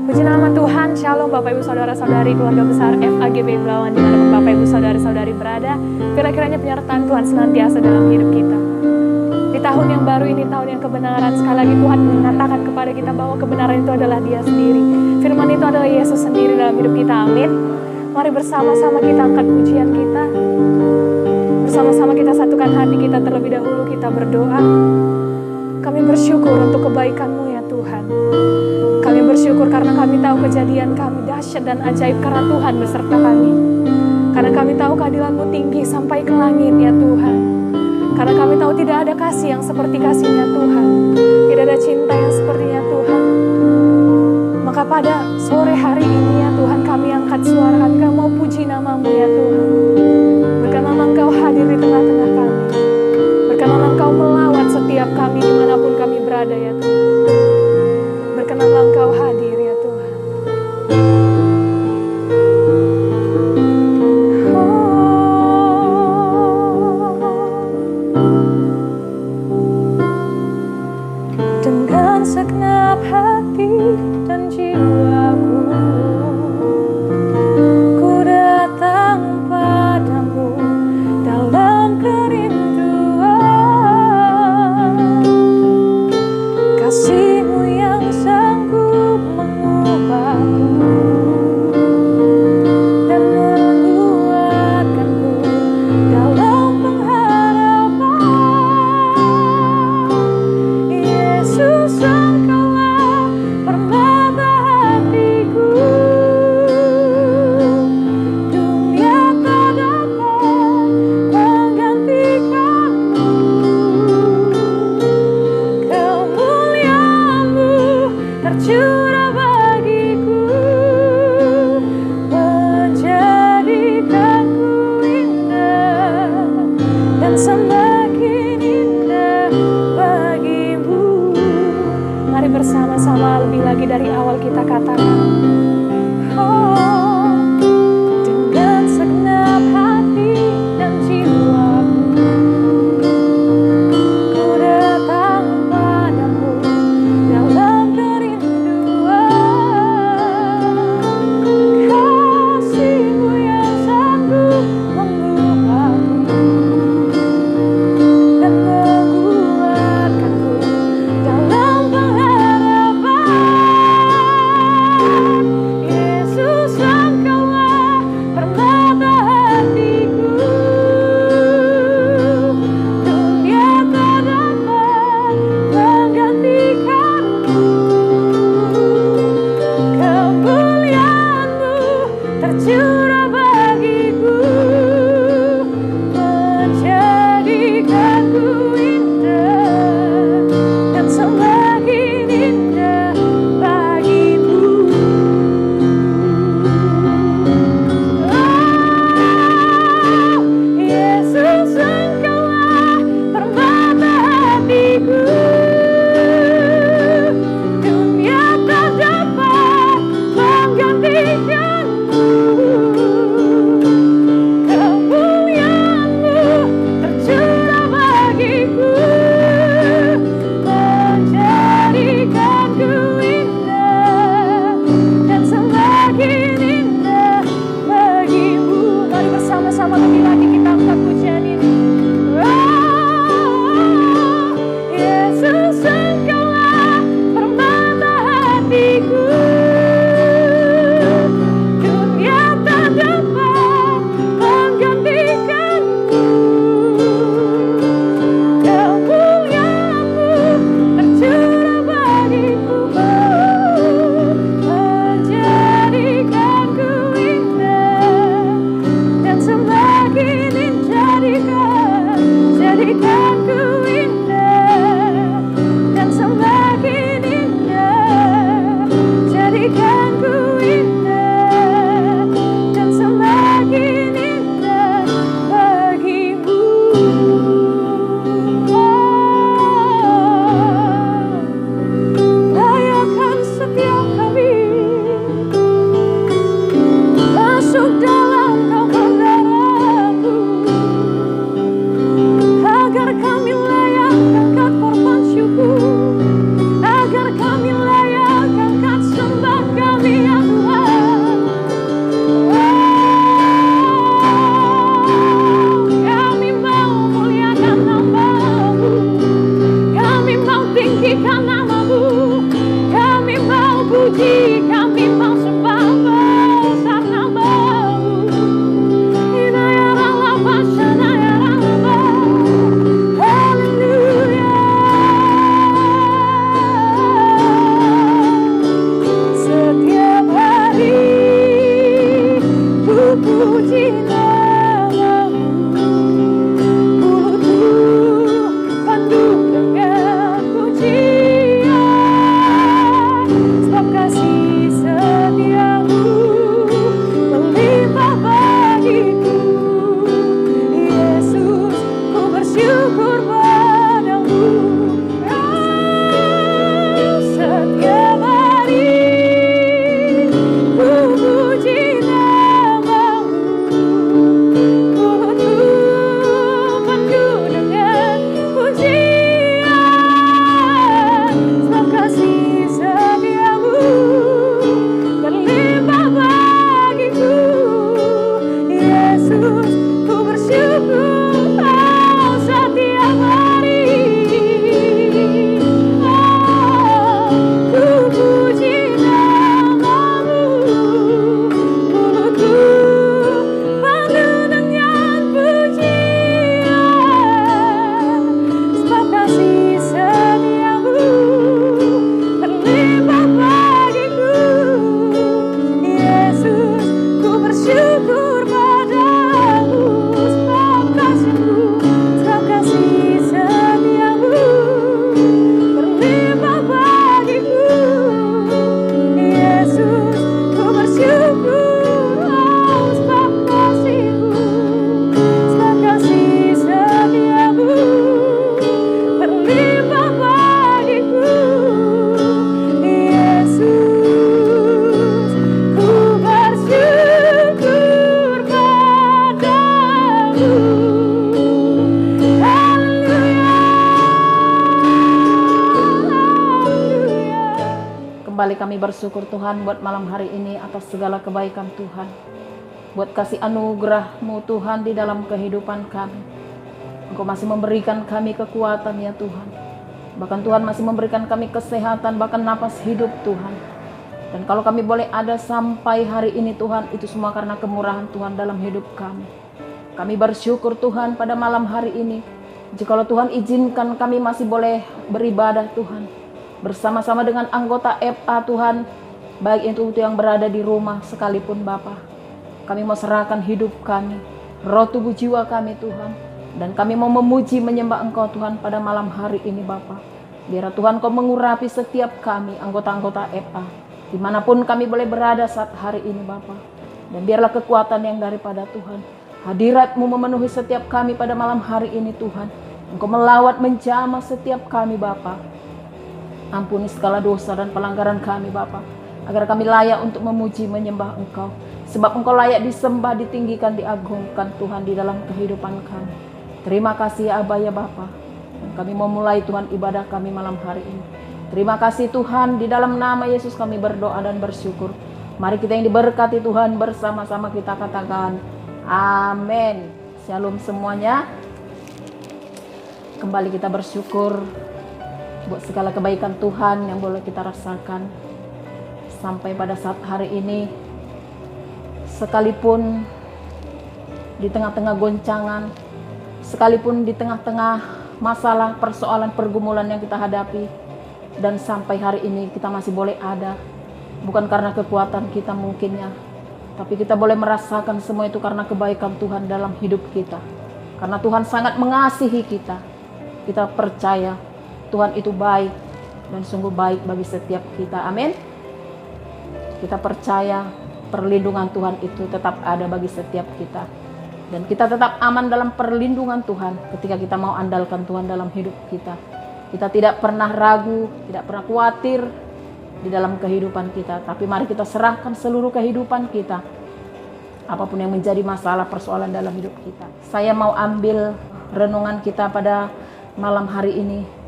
Puji nama Tuhan, Shalom Bapak Ibu Saudara-saudari keluarga besar FAGB Belawan dimanapun Bapak Ibu Saudara-saudari berada. Kiranya penyertaan Tuhan senantiasa dalam hidup kita. Di tahun yang baru ini, tahun yang kebenaran, sekali lagi Tuhan mengatakan kepada kita bahwa kebenaran itu adalah Dia sendiri. Firman itu adalah Yesus sendiri dalam hidup kita, amin. Mari bersama-sama kita angkat pujian kita. Bersama-sama kita satukan hati kita terlebih dahulu, kita berdoa. Kami bersyukur untuk kebaikan-Mu ya Tuhan. Kami bersyukur karena kami tahu kejadian kami dahsyat dan ajaib karena Tuhan beserta kami. Karena kami tahu keadilan-Mu tinggi sampai ke langit ya Tuhan. Karena kami tahu tidak ada kasih yang seperti kasih-Nya Tuhan. Tidak ada cinta yang sepertinya Tuhan. Maka pada sore hari ini ya Tuhan, kami angkat suara kami mau puji nama-Mu ya Tuhan. Berkenan Engkau hadir di tengah-tengah kami. Berkenan Engkau melawat setiap kami dimanapun kami berada ya Tuhan. Berkenanlah Engkau hadir ya Tuhan. Dengan segenap hati dan jiwaku, ku datang padamu dalam kerinduan. Kasih-Mu yang sanggup mengubahku dan menguatkanku dalam pengharapan. Yesus, Engkaulah permata hatiku. Dunia tak dapat menggantikan-Mu. Kemuliaan-Mu tercurah bagiku, menjadikanku indah dan semakin indah bagi-Mu. Mari bersama-sama lebih lagi dari awal kita katakan, oh, dengan segenap hati dan jiwaku, ku datang padamu dalam kerinduan. Kasih-Mu yang sanggup mengubahku dan menguatkanku dalam pengharapan. Kembali kami bersyukur Tuhan buat malam hari ini atas segala kebaikan Tuhan. Buat kasih anugerah-Mu Tuhan di dalam kehidupan kami. Engkau masih memberikan kami kekuatan ya Tuhan. Bahkan Tuhan masih memberikan kami kesehatan, bahkan napas hidup Tuhan. Dan kalau kami boleh ada sampai hari ini Tuhan, itu semua karena kemurahan Tuhan dalam hidup kami. Kami bersyukur Tuhan pada malam hari ini. Jikalau Tuhan izinkan kami masih boleh beribadah Tuhan. Bersama-sama dengan anggota FA Tuhan, baik itu yang berada di rumah sekalipun Bapa. Kami mau serahkan hidup kami, roh tubuh jiwa kami Tuhan. Dan kami mau memuji menyembah Engkau Tuhan pada malam hari ini Bapa. Biar Tuhan Kau mengurapi setiap kami anggota-anggota FA. Dimanapun kami boleh berada saat hari ini Bapa. Dan biarlah kekuatan yang daripada Tuhan. Hadirat-Mu memenuhi setiap kami pada malam hari ini Tuhan. Engkau melawat menjamah setiap kami Bapa. Ampuni segala dosa dan pelanggaran kami Bapa, agar kami layak untuk memuji menyembah Engkau. Sebab Engkau layak disembah, ditinggikan, diagungkan Tuhan di dalam kehidupan kami. Terima kasih ya Aba ya Bapa. Dan kami mau mulai Tuhan ibadah kami malam hari ini. Terima kasih Tuhan, di dalam nama Yesus kami berdoa dan bersyukur. Mari kita yang diberkati Tuhan bersama-sama kita katakan amin. Shalom semuanya. Kembali kita bersyukur buat segala kebaikan Tuhan yang boleh kita rasakan sampai pada saat hari ini. Sekalipun di tengah-tengah goncangan, sekalipun di tengah-tengah masalah, persoalan, pergumulan yang kita hadapi, dan sampai hari ini kita masih boleh ada, bukan karena kekuatan kita mungkinnya, tapi kita boleh merasakan semua itu karena kebaikan Tuhan dalam hidup kita. Karena Tuhan sangat mengasihi kita. Kita percaya Tuhan itu baik dan sungguh baik bagi setiap kita. Amin. Kita percaya perlindungan Tuhan itu tetap ada bagi setiap kita. Dan kita tetap aman dalam perlindungan Tuhan ketika kita mau andalkan Tuhan dalam hidup kita. Kita tidak pernah ragu, tidak pernah khawatir di dalam kehidupan kita. Tapi mari kita serahkan seluruh kehidupan kita. Apapun yang menjadi masalah, persoalan dalam hidup kita. Saya mau ambil renungan kita pada malam hari ini.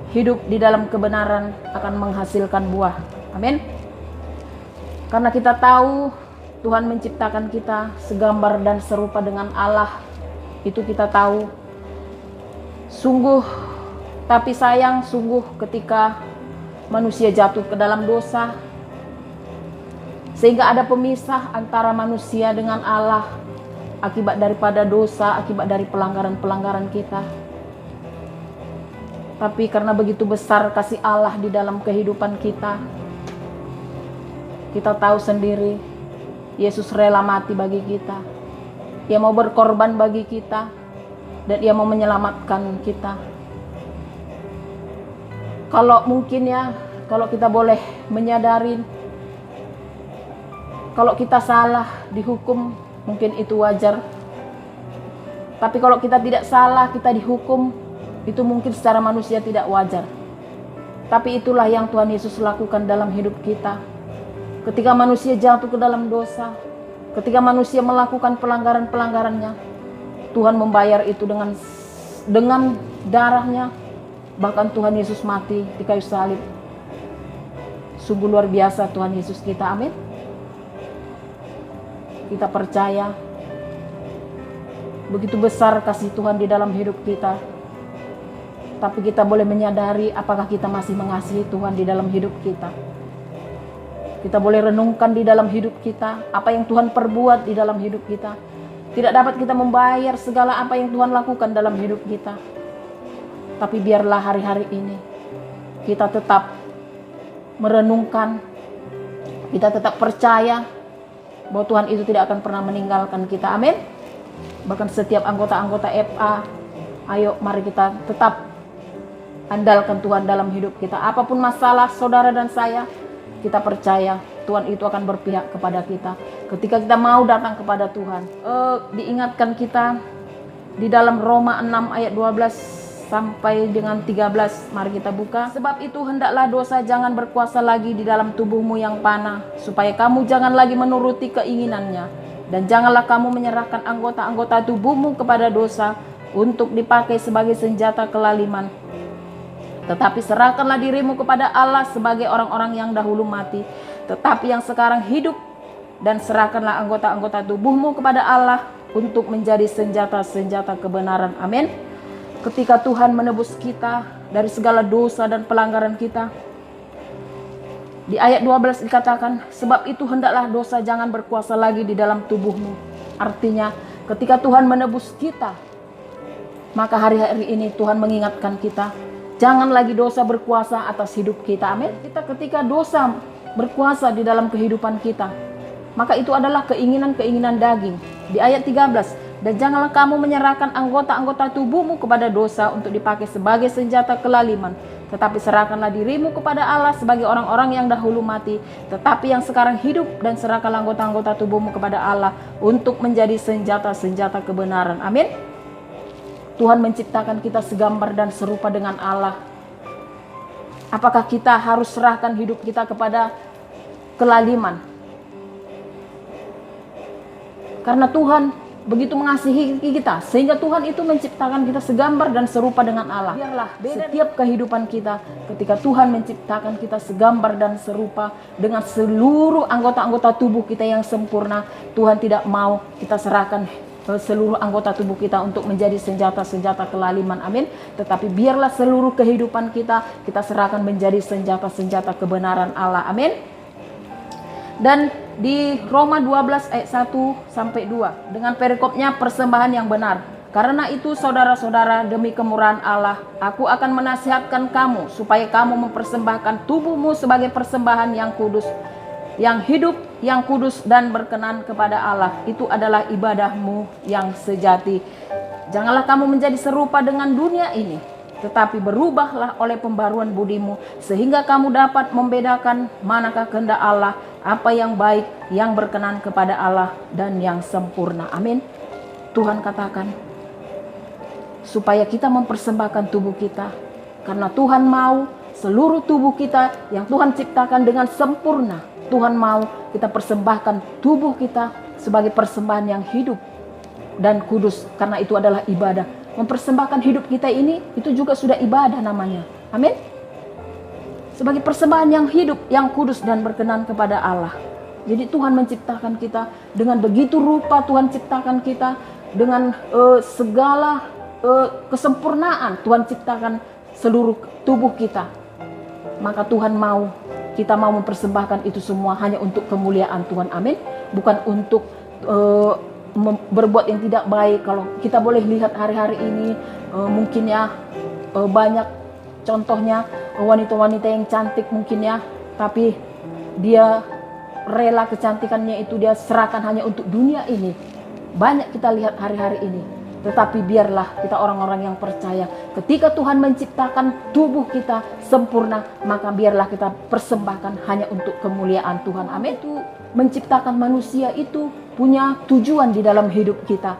Hidup di dalam kebenaran akan menghasilkan buah. Amin. Karena kita tahu Tuhan menciptakan kita segambar dan serupa dengan Allah. Itu kita tahu. Sungguh, tapi sayang sungguh ketika manusia jatuh ke dalam dosa. Sehingga ada pemisah antara manusia dengan Allah. Akibat daripada dosa, akibat dari pelanggaran-pelanggaran kita. Tapi karena begitu besar kasih Allah di dalam kehidupan kita, kita tahu sendiri, Yesus rela mati bagi kita. Ia mau berkorban bagi kita, dan Ia mau menyelamatkan kita. Kalau mungkin ya, kalau kita boleh menyadari, kalau kita salah dihukum, mungkin itu wajar. Tapi kalau kita tidak salah, kita dihukum, itu mungkin secara manusia tidak wajar. Tapi itulah yang Tuhan Yesus lakukan dalam hidup kita. Ketika manusia jatuh ke dalam dosa, ketika manusia melakukan pelanggaran-pelanggarannya, Tuhan membayar itu dengan darahnya. Bahkan Tuhan Yesus mati di kayu salib. Sungguh luar biasa Tuhan Yesus kita, amin. Kita percaya begitu besar kasih Tuhan di dalam hidup kita. Tapi kita boleh menyadari apakah kita masih mengasihi Tuhan di dalam hidup kita. Kita boleh renungkan di dalam hidup kita, apa yang Tuhan perbuat di dalam hidup kita. Tidak dapat kita membayar segala apa yang Tuhan lakukan dalam hidup kita. Tapi biarlah hari-hari ini kita tetap merenungkan, kita tetap percaya bahwa Tuhan itu tidak akan pernah meninggalkan kita, amin. Bahkan setiap anggota-anggota FA, ayo mari kita tetap andalkan Tuhan dalam hidup kita. Apapun masalah saudara dan saya, kita percaya Tuhan itu akan berpihak kepada kita. Ketika kita mau datang kepada Tuhan. Diingatkan kita di dalam Roma 6 ayat 12 sampai dengan 13. Mari kita buka. Sebab itu hendaklah dosa jangan berkuasa lagi di dalam tubuhmu yang panah, supaya kamu jangan lagi menuruti keinginannya. Dan janganlah kamu menyerahkan anggota-anggota tubuhmu kepada dosa untuk dipakai sebagai senjata kelaliman. Tetapi serahkanlah dirimu kepada Allah sebagai orang-orang yang dahulu mati, tetapi yang sekarang hidup. Dan serahkanlah anggota-anggota tubuhmu kepada Allah untuk menjadi senjata-senjata kebenaran. Amin. Ketika Tuhan menebus kita dari segala dosa dan pelanggaran kita, di ayat 12 dikatakan, sebab itu hendaklah dosa jangan berkuasa lagi di dalam tubuhmu. Artinya ketika Tuhan menebus kita, maka hari-hari ini Tuhan mengingatkan kita, jangan lagi dosa berkuasa atas hidup kita. Amin. Ketika dosa berkuasa di dalam kehidupan kita, maka itu adalah keinginan-keinginan daging. Di ayat 13, dan janganlah kamu menyerahkan anggota-anggota tubuhmu kepada dosa untuk dipakai sebagai senjata kelaliman, tetapi serahkanlah dirimu kepada Allah sebagai orang-orang yang dahulu mati, tetapi yang sekarang hidup, dan serahkanlah anggota-anggota tubuhmu kepada Allah untuk menjadi senjata-senjata kebenaran. Amin. Tuhan menciptakan kita segambar dan serupa dengan Allah. Apakah kita harus serahkan hidup kita kepada kelaliman? Karena Tuhan begitu mengasihi kita, sehingga Tuhan itu menciptakan kita segambar dan serupa dengan Allah. Biarlah setiap kehidupan kita, ketika Tuhan menciptakan kita segambar dan serupa dengan seluruh anggota-anggota tubuh kita yang sempurna, Tuhan tidak mau kita serahkan seluruh anggota tubuh kita untuk menjadi senjata-senjata kelaliman. Amin. Tetapi biarlah seluruh kehidupan kita serahkan menjadi senjata-senjata kebenaran Allah. Amin. Dan di Roma 12 ayat 1 sampai 2 dengan perikopnya persembahan yang benar. Karena itu saudara-saudara, demi kemurahan Allah, aku akan menasihatkan kamu supaya kamu mempersembahkan tubuhmu sebagai persembahan yang kudus, yang hidup, yang kudus dan berkenan kepada Allah. Itu adalah ibadahmu yang sejati. Janganlah kamu menjadi serupa dengan dunia ini, tetapi berubahlah oleh pembaruan budimu, sehingga kamu dapat membedakan manakah kehendak Allah, apa yang baik, yang berkenan kepada Allah, dan yang sempurna. Amin. Tuhan katakan supaya kita mempersembahkan tubuh kita, karena Tuhan mau seluruh tubuh kita yang Tuhan ciptakan dengan sempurna. Tuhan mau kita persembahkan tubuh kita sebagai persembahan yang hidup dan kudus, karena itu adalah ibadah. Mempersembahkan hidup kita ini, itu juga sudah ibadah namanya. Amin. Sebagai persembahan yang hidup, yang kudus dan berkenan kepada Allah. Jadi Tuhan menciptakan kita dengan begitu rupa. Tuhan ciptakan kita dengan segala kesempurnaan. Tuhan ciptakan seluruh tubuh kita. Maka Tuhan mau, kita mau mempersembahkan itu semua hanya untuk kemuliaan Tuhan. Amin. Bukan untuk berbuat yang tidak baik. Kalau kita boleh lihat hari-hari ini, mungkin ya banyak contohnya wanita-wanita yang cantik mungkin ya, tapi dia rela kecantikannya itu dia serahkan hanya untuk dunia ini. Banyak kita lihat hari-hari ini. Tetapi biarlah kita orang-orang yang percaya, ketika Tuhan menciptakan tubuh kita sempurna, maka biarlah kita persembahkan hanya untuk kemuliaan Tuhan. Amin. Itu menciptakan manusia itu punya tujuan di dalam hidup kita.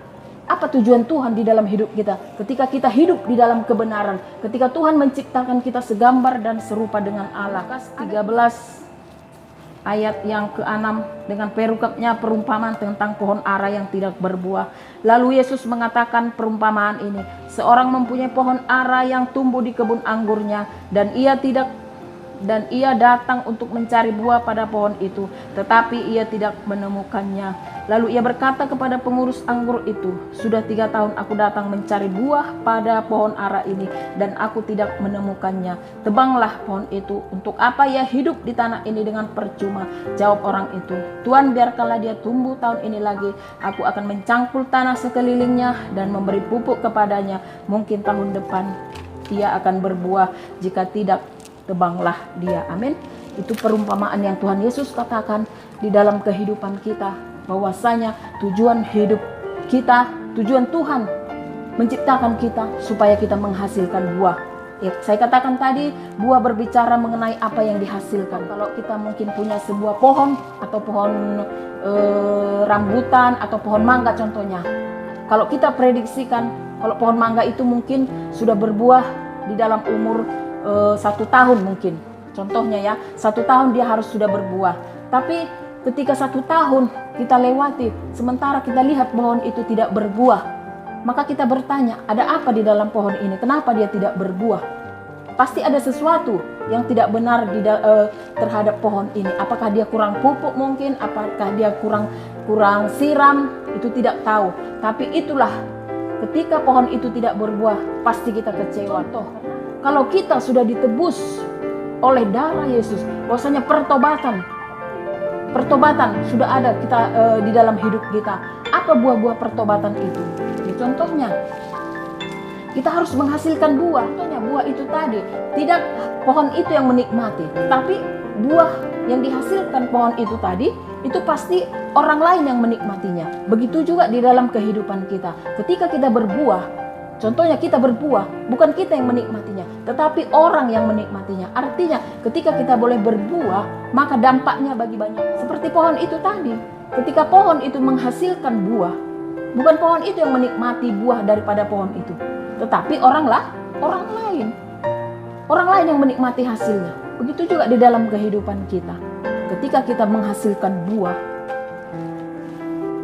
Apa tujuan Tuhan di dalam hidup kita? Ketika kita hidup di dalam kebenaran, ketika Tuhan menciptakan kita segambar dan serupa dengan Allah. 13 ayat yang ke-6 dengan perikopnya perumpamaan tentang pohon ara yang tidak berbuah. Lalu Yesus mengatakan perumpamaan ini, seorang mempunyai pohon ara yang tumbuh di kebun anggurnya, dan ia datang untuk mencari buah pada pohon itu, tetapi ia tidak menemukannya. Lalu ia berkata kepada pengurus anggur itu, sudah 3 tahun aku datang mencari buah pada pohon ara ini, dan aku tidak menemukannya. Tebanglah pohon itu. Untuk apa ia hidup di tanah ini dengan percuma? Jawab orang itu, Tuhan, biarkanlah dia tumbuh tahun ini lagi. Aku akan mencangkul tanah sekelilingnya dan memberi pupuk kepadanya. Mungkin tahun depan ia akan berbuah. Jika tidak, tebanglah dia. Amin. Itu perumpamaan yang Tuhan Yesus katakan di dalam kehidupan kita, bahwasanya tujuan hidup kita, tujuan Tuhan menciptakan kita supaya kita menghasilkan buah. Ya, saya katakan tadi, buah berbicara mengenai apa yang dihasilkan. Kalau kita mungkin punya sebuah pohon atau pohon rambutan atau pohon mangga contohnya. Kalau kita prediksikan, kalau pohon mangga itu mungkin sudah berbuah di dalam umur 1 tahun mungkin. Contohnya ya, 1 tahun dia harus sudah berbuah. Tapi ketika 1 tahun kita lewati, sementara kita lihat pohon itu tidak berbuah, maka kita bertanya, ada apa di dalam pohon ini? Kenapa dia tidak berbuah? pasti ada sesuatu yang tidak benar terhadap pohon ini. Apakah dia kurang pupuk mungkin, apakah dia kurang siram, itu tidak tahu. Tapi itulah, ketika pohon itu tidak berbuah, pasti kita kecewa. Toh, kalau kita sudah ditebus oleh darah Yesus, bahwasanya pertobatan sudah ada kita di dalam hidup kita. Apa buah-buah pertobatan itu? Ya, contohnya, kita harus menghasilkan buah. Contohnya buah itu tadi, tidak pohon itu yang menikmati, tapi buah yang dihasilkan pohon itu tadi, itu pasti orang lain yang menikmatinya. Begitu juga di dalam kehidupan kita. Ketika kita berbuah, contohnya kita berbuah, bukan kita yang menikmatinya, tetapi orang yang menikmatinya. Artinya ketika kita boleh berbuah, maka dampaknya bagi banyak. Seperti pohon itu tadi, ketika pohon itu menghasilkan buah, bukan pohon itu yang menikmati buah daripada pohon itu, tetapi orang lain yang menikmati hasilnya. Begitu juga di dalam kehidupan kita. Ketika kita menghasilkan buah,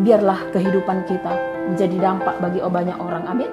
biarlah kehidupan kita menjadi dampak bagi banyak orang. Amin.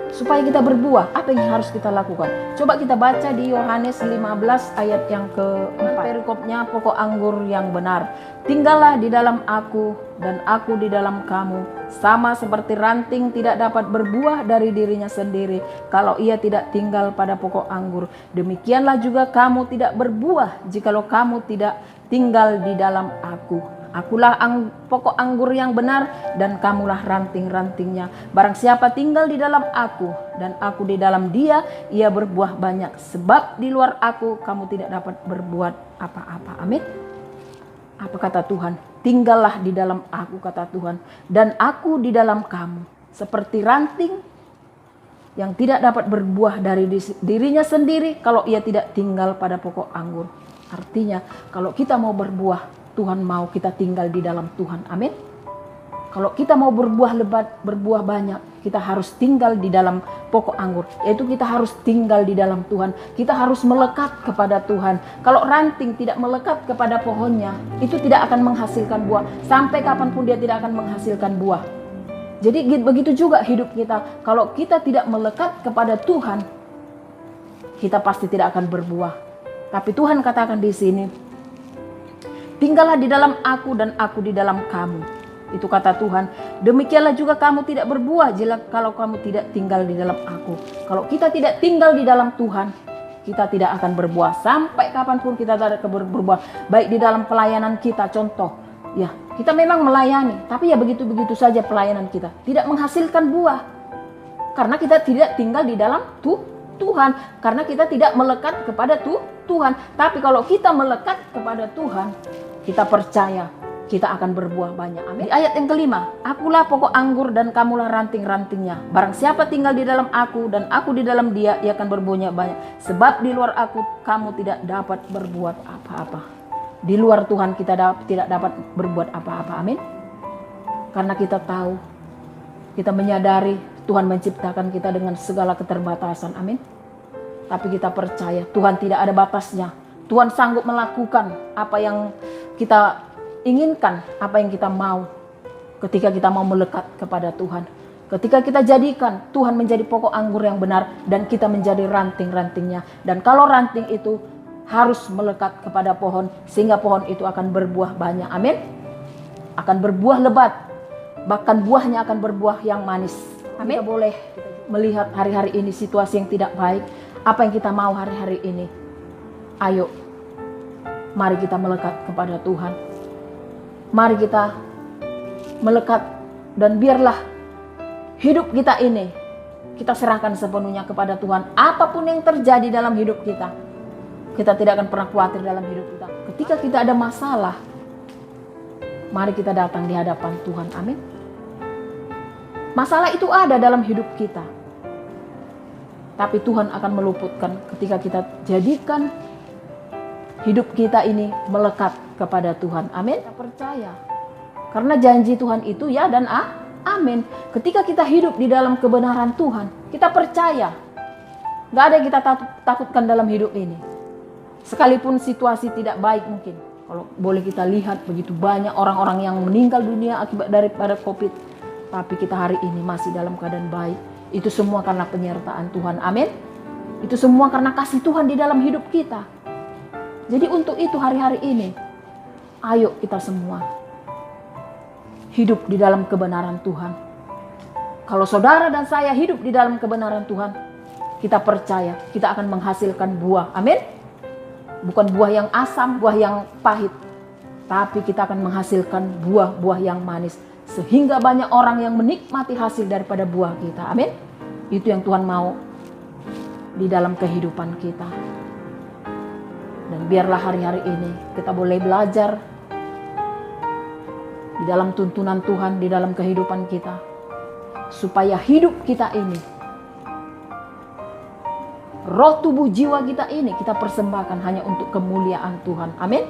Supaya kita berbuah, apa yang harus kita lakukan? Coba kita baca di Yohanes 15 ayat yang ke-4. Perikopnya, pokok anggur yang benar. Tinggallah di dalam aku dan aku di dalam kamu. Sama seperti ranting tidak dapat berbuah dari dirinya sendiri kalau ia tidak tinggal pada pokok anggur. Demikianlah juga kamu tidak berbuah jikalau kamu tidak tinggal di dalam aku. Akulah pokok anggur yang benar dan kamulah ranting-rantingnya. Barang siapa tinggal di dalam aku dan aku di dalam dia, ia berbuah banyak. Sebab di luar aku kamu tidak dapat berbuat apa-apa. Amin. Apa kata Tuhan? Tinggallah di dalam aku, kata Tuhan, dan aku di dalam kamu. Seperti ranting yang tidak dapat berbuah dari dirinya sendiri kalau ia tidak tinggal pada pokok anggur. Artinya kalau kita mau berbuah, Tuhan mau kita tinggal di dalam Tuhan. Amin. Kalau kita mau berbuah lebat, berbuah banyak, kita harus tinggal di dalam pokok anggur. Yaitu kita harus tinggal di dalam Tuhan. Kita harus melekat kepada Tuhan. Kalau ranting tidak melekat kepada pohonnya, itu tidak akan menghasilkan buah. Sampai kapanpun dia tidak akan menghasilkan buah. Jadi begitu juga hidup kita. Kalau kita tidak melekat kepada Tuhan, kita pasti tidak akan berbuah. Tapi Tuhan katakan di sini, tinggallah di dalam aku dan aku di dalam kamu. Itu kata Tuhan. Demikianlah juga kamu tidak berbuah kalau kamu tidak tinggal di dalam aku. Kalau kita tidak tinggal di dalam Tuhan, kita tidak akan berbuah. Sampai kapanpun kita tidak akan berbuah. Baik di dalam pelayanan kita, contoh. Ya, kita memang melayani. Tapi ya begitu-begitu saja pelayanan kita. Tidak menghasilkan buah. Karena kita tidak tinggal di dalam Tuhan. Karena kita tidak melekat kepada Tuhan. Tapi kalau kita melekat kepada Tuhan, kita percaya kita akan berbuah banyak. Amin. Di ayat yang kelima, akulah pokok anggur dan kamulah ranting-rantingnya. Barang siapa tinggal di dalam aku dan aku di dalam dia, ia akan berbuah banyak. Sebab di luar aku kamu tidak dapat berbuat apa-apa. Di luar Tuhan kita tidak dapat berbuat apa-apa. Amin. Karena kita tahu, kita menyadari Tuhan menciptakan kita dengan segala keterbatasan. Amin. Tapi kita percaya Tuhan tidak ada batasnya. Tuhan sanggup melakukan apa yang kita inginkan, apa yang kita mau, ketika kita mau melekat kepada Tuhan. Ketika kita jadikan Tuhan menjadi pokok anggur yang benar dan kita menjadi ranting-rantingnya. Dan kalau ranting itu harus melekat kepada pohon, sehingga pohon itu akan berbuah banyak. Amin. Akan berbuah lebat, bahkan buahnya akan berbuah yang manis. Amin. Kita boleh melihat hari-hari ini situasi yang tidak baik. Apa yang kita mau hari-hari ini? Ayo, mari kita melekat kepada Tuhan. Mari kita melekat dan biarlah hidup kita ini kita serahkan sepenuhnya kepada Tuhan. Apapun yang terjadi dalam hidup kita, kita tidak akan pernah khawatir dalam hidup kita. Ketika kita ada masalah, mari kita datang di hadapan Tuhan. Amin. Masalah itu ada dalam hidup kita, tapi Tuhan akan meluputkan ketika kita jadikan hidup kita ini melekat kepada Tuhan. Amin. Kita percaya. Karena janji Tuhan itu ya dan amin. Ketika kita hidup di dalam kebenaran Tuhan, kita percaya. Gak ada yang kita takutkan dalam hidup ini. Sekalipun situasi tidak baik mungkin. Kalau boleh kita lihat begitu banyak orang-orang yang meninggal dunia akibat daripada COVID. Tapi kita hari ini masih dalam keadaan baik. Itu semua karena penyertaan Tuhan. Amin. Itu semua karena kasih Tuhan di dalam hidup kita. Jadi untuk itu hari-hari ini, ayo kita semua hidup di dalam kebenaran Tuhan. Kalau saudara dan saya hidup di dalam kebenaran Tuhan, kita percaya kita akan menghasilkan buah. Amin. Bukan buah yang asam, buah yang pahit, tapi kita akan menghasilkan buah-buah yang manis. Sehingga banyak orang yang menikmati hasil daripada buah kita. Amin. Itu yang Tuhan mau di dalam kehidupan kita. Dan biarlah hari-hari ini kita boleh belajar di dalam tuntunan Tuhan, di dalam kehidupan kita. Supaya hidup kita ini, roh tubuh jiwa kita ini, kita persembahkan hanya untuk kemuliaan Tuhan. Amin.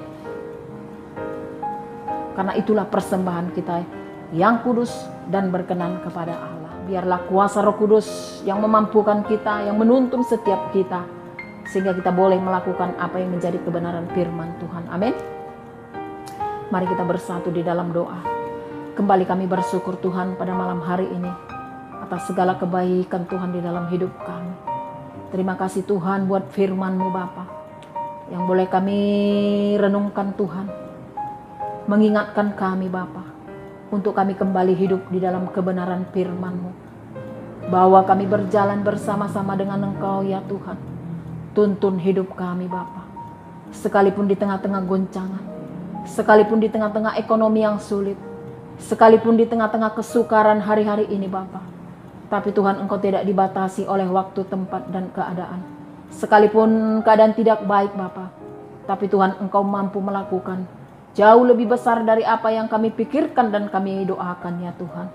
Karena itulah persembahan kita yang kudus dan berkenan kepada Allah. Biarlah kuasa Roh Kudus yang memampukan kita, yang menuntun setiap kita, sehingga kita boleh melakukan apa yang menjadi kebenaran firman Tuhan. Amin. Mari kita bersatu di dalam doa. Kembali kami bersyukur Tuhan pada malam hari ini atas segala kebaikan Tuhan di dalam hidup kami. Terima kasih Tuhan buat firman-Mu Bapa, yang boleh kami renungkan Tuhan. Mengingatkan kami Bapa, untuk kami kembali hidup di dalam kebenaran firman-Mu. Bahwa kami berjalan bersama-sama dengan Engkau ya Tuhan. Tuntun hidup kami Bapa. Sekalipun di tengah-tengah goncangan, sekalipun di tengah-tengah ekonomi yang sulit, sekalipun di tengah-tengah kesukaran hari-hari ini Bapa. Tapi Tuhan Engkau tidak dibatasi oleh waktu, tempat, dan keadaan. Sekalipun keadaan tidak baik Bapa, tapi Tuhan Engkau mampu melakukan jauh lebih besar dari apa yang kami pikirkan dan kami doakan ya Tuhan.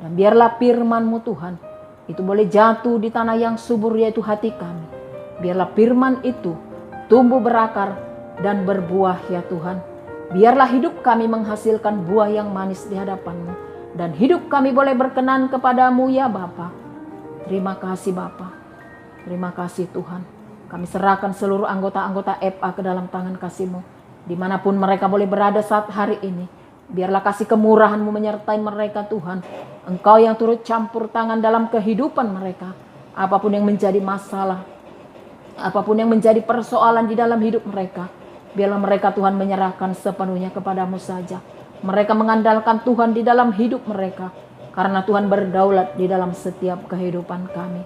Dan biarlah firman-Mu Tuhan, itu boleh jatuh di tanah yang subur yaitu hati kami. Biarlah firman itu tumbuh berakar dan berbuah ya Tuhan. Biarlah hidup kami menghasilkan buah yang manis di hadapan-Mu. Dan hidup kami boleh berkenan kepadamu ya Bapa. Terima kasih Bapa. Terima kasih Tuhan. Kami serahkan seluruh anggota-anggota FA ke dalam tangan kasih-Mu. Dimanapun mereka boleh berada saat hari ini, biarlah kasih kemurahan-Mu menyertai mereka Tuhan. Engkau yang turut campur tangan dalam kehidupan mereka. Apapun yang menjadi masalah, apapun yang menjadi persoalan di dalam hidup mereka, biarlah mereka Tuhan menyerahkan sepenuhnya kepadamu saja. Mereka mengandalkan Tuhan di dalam hidup mereka, karena Tuhan berdaulat di dalam setiap kehidupan kami.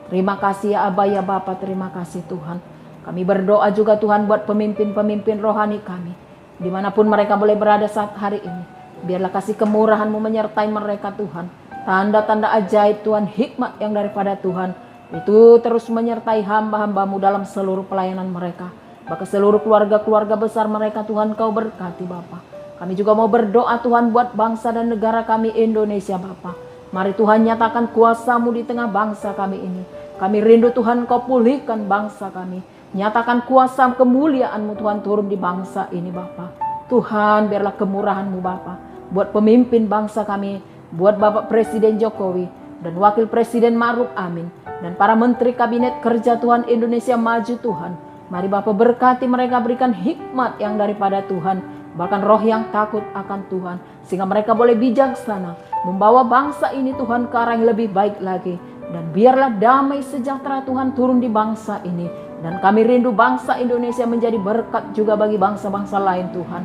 Terima kasih ya Aba ya Bapa, terima kasih Tuhan. Kami berdoa juga Tuhan buat pemimpin-pemimpin rohani kami. Dimanapun mereka boleh berada saat hari ini. Biarlah kasih kemurahan-Mu menyertai mereka Tuhan. Tanda-tanda ajaib Tuhan, hikmat yang daripada Tuhan. Itu terus menyertai hamba-hamba-Mu dalam seluruh pelayanan mereka. Bahkan seluruh keluarga-keluarga besar mereka Tuhan Kau berkati Bapa. Kami juga mau berdoa Tuhan buat bangsa dan negara kami Indonesia Bapa. Mari Tuhan nyatakan kuasa-Mu di tengah bangsa kami ini. Kami rindu Tuhan Kau pulihkan bangsa kami. Nyatakan kuasa kemuliaan-Mu Tuhan turun di bangsa ini Bapa. Tuhan biarlah kemurahan-Mu Bapa buat pemimpin bangsa kami, buat Bapak Presiden Jokowi dan Wakil Presiden Ma'ruf Amin dan para menteri kabinet kerja Tuhan Indonesia Maju Tuhan. Mari Bapa berkati mereka, berikan hikmat yang daripada Tuhan, bahkan roh yang takut akan Tuhan, sehingga mereka boleh bijaksana membawa bangsa ini Tuhan ke arah yang lebih baik lagi. Dan biarlah damai sejahtera Tuhan turun di bangsa ini. Dan kami rindu bangsa Indonesia menjadi berkat juga bagi bangsa-bangsa lain Tuhan.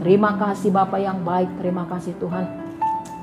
Terima kasih Bapa yang baik, terima kasih Tuhan.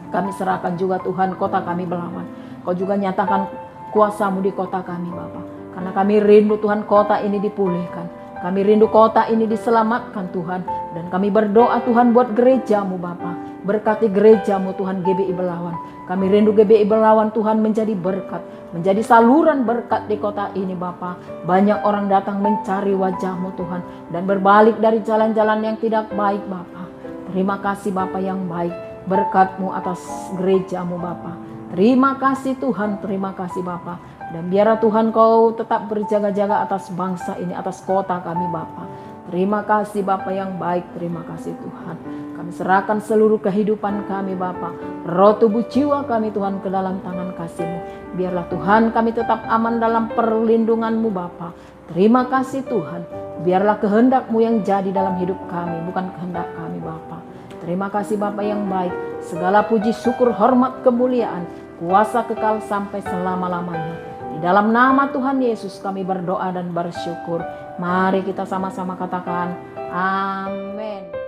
Kami serahkan juga Tuhan kota kami Belawan. Kau juga nyatakan kuasa-Mu di kota kami Bapa. Karena kami rindu Tuhan kota ini dipulihkan. Kami rindu kota ini diselamatkan Tuhan. Dan kami berdoa Tuhan buat gereja-Mu Bapa. Berkati gereja-Mu Tuhan GBI Belawan. Kami rindu GBI Belawan Tuhan menjadi berkat, menjadi saluran berkat di kota ini Bapa. Banyak orang datang mencari wajah-Mu Tuhan dan berbalik dari jalan-jalan yang tidak baik Bapa. Terima kasih Bapa yang baik, berkat-Mu atas gereja-Mu Bapa. Terima kasih Tuhan, terima kasih Bapa. Dan biarlah Tuhan Kau tetap berjaga-jaga atas bangsa ini, atas kota kami Bapa. Terima kasih Bapa yang baik, terima kasih Tuhan. Kami serahkan seluruh kehidupan kami Bapa, roh tubuh jiwa kami Tuhan ke dalam tangan kasih-Mu. Biarlah Tuhan kami tetap aman dalam perlindungan-Mu Bapa. Terima kasih Tuhan. Biarlah kehendak-Mu yang jadi dalam hidup kami, bukan kehendak kami Bapa. Terima kasih Bapa yang baik. Segala puji, syukur, hormat, kemuliaan, kuasa kekal sampai selama-lamanya. Di Di dalam nama Tuhan Yesus kami berdoa dan bersyukur. Mari kita sama-sama katakan amin.